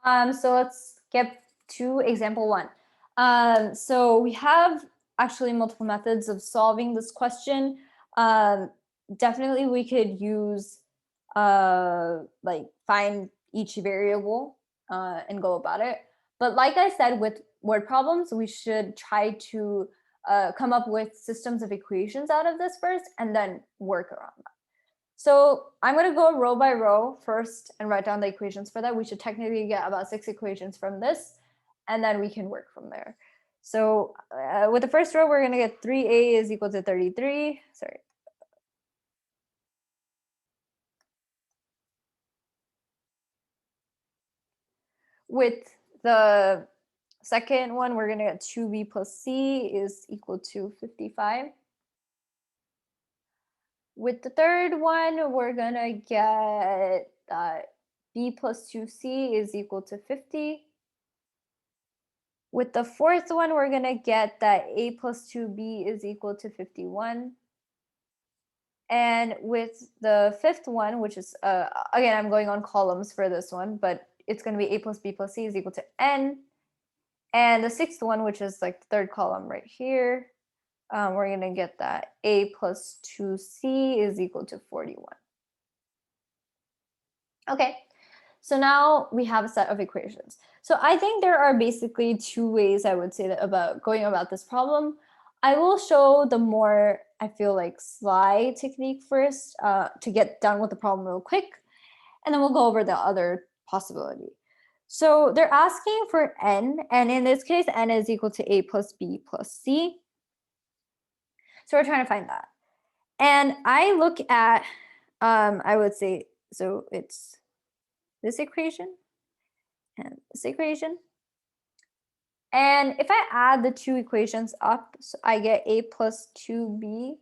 So let's get to example 1. So we have actually multiple methods of solving this question. Definitely we could use like find each variable and go about it. But like I said, with word problems, we should try to come up with systems of equations out of this first and then work around that. So I'm going to go row by row first and write down the equations for that. We should technically get about 6 equations from this, and then we can work from there. So with the first row, we're going to get 3a is equal to 33. Sorry. With the second one, we're going to get 2b plus c is equal to 55. With the third one, we're going to get b plus 2c is equal to 50. With the fourth one, we're going to get that a plus 2b is equal to 51. And with the fifth one, which is, again, I'm going on columns for this one, but it's going to be a plus b plus c is equal to n. And the sixth one, which is like the third column right here, we're going to get that a plus 2c is equal to 41. Okay, so now we have a set of equations. So I think there are basically 2 ways I would say that about going about this problem. I will show the more, I feel like, sly technique first to get done with the problem real quick, and then we'll go over the other possibility. So they're asking for n, and in this case, n is equal to a plus b plus c. So we're trying to find that. And I look at, I would say, so it's this equation and this equation. And if I add the 2 equations up, so I get a plus 2b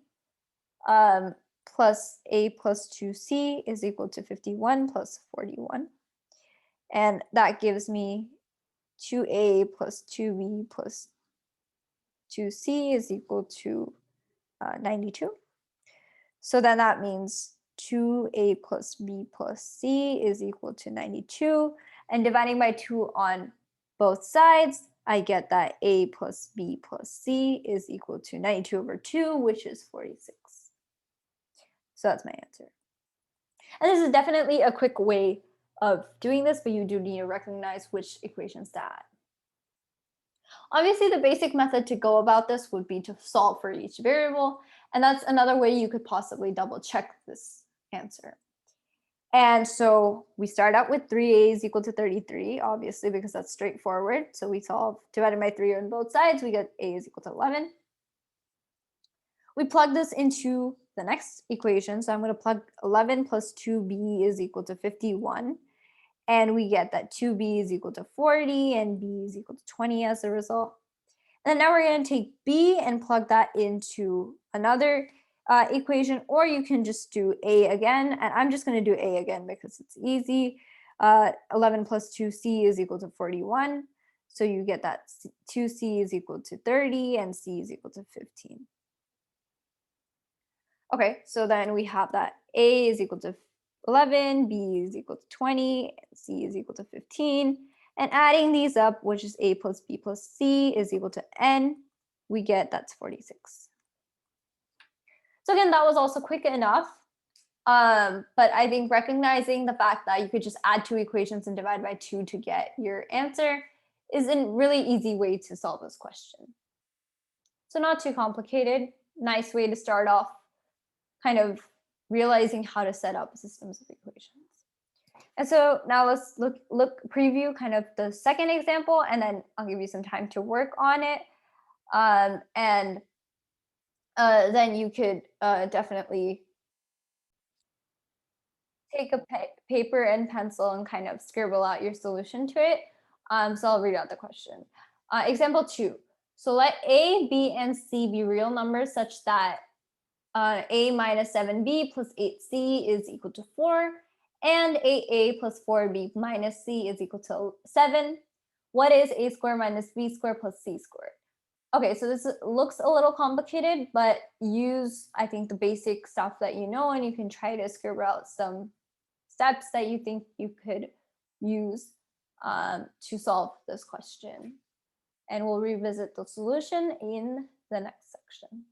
plus a plus 2c is equal to 51 plus 41. And that gives me 2a plus 2b plus 2c is equal to 92. So then that means 2a plus b plus c is equal to 92. And dividing by 2 on both sides, I get that a plus b plus c is equal to 92 over 2, which is 46. So that's my answer. And this is definitely a quick way of doing this, but you do need to recognize which equations to add. Obviously, the basic method to go about this would be to solve for each variable, and that's another way you could possibly double check this answer. And so we start out with 3a is equal to 33, obviously, because that's straightforward. So we solve divided by 3 on both sides, we get a is equal to 11. We plug this into the next equation. So I'm going to plug 11 plus 2b is equal to 51. And we get that 2b is equal to 40 and b is equal to 20 as a result. And now we're going to take b and plug that into another equation, or you can just do a again. And I'm just going to do a again because it's easy. 11 plus 2c is equal to 41. So you get that 2c is equal to 30 and c is equal to 15. Okay, so then we have that a is equal to 11, b is equal to 20, and c is equal to 15. And adding these up, which is a plus b plus c is equal to n, we get that's 46. So again, that was also quick enough. But I think recognizing the fact that you could just add 2 equations and divide by 2 to get your answer is a really easy way to solve this question. So not too complicated, nice way to start off kind of realizing how to set up systems of equations. And so now let's preview kind of the second example, and then I'll give you some time to work on it. Then you could definitely take a paper and pencil and kind of scribble out your solution to it. So I'll read out the question. Example 2. So let a, b, and c be real numbers such that a minus 7b plus 8c is equal to 4, and 8a plus 4b minus c is equal to 7. What is a squared minus b squared plus c squared? Okay, so this looks a little complicated, but use, I think, the basic stuff that you know, and you can try to scribble out some steps that you think you could use to solve this question. And we'll revisit the solution in the next section.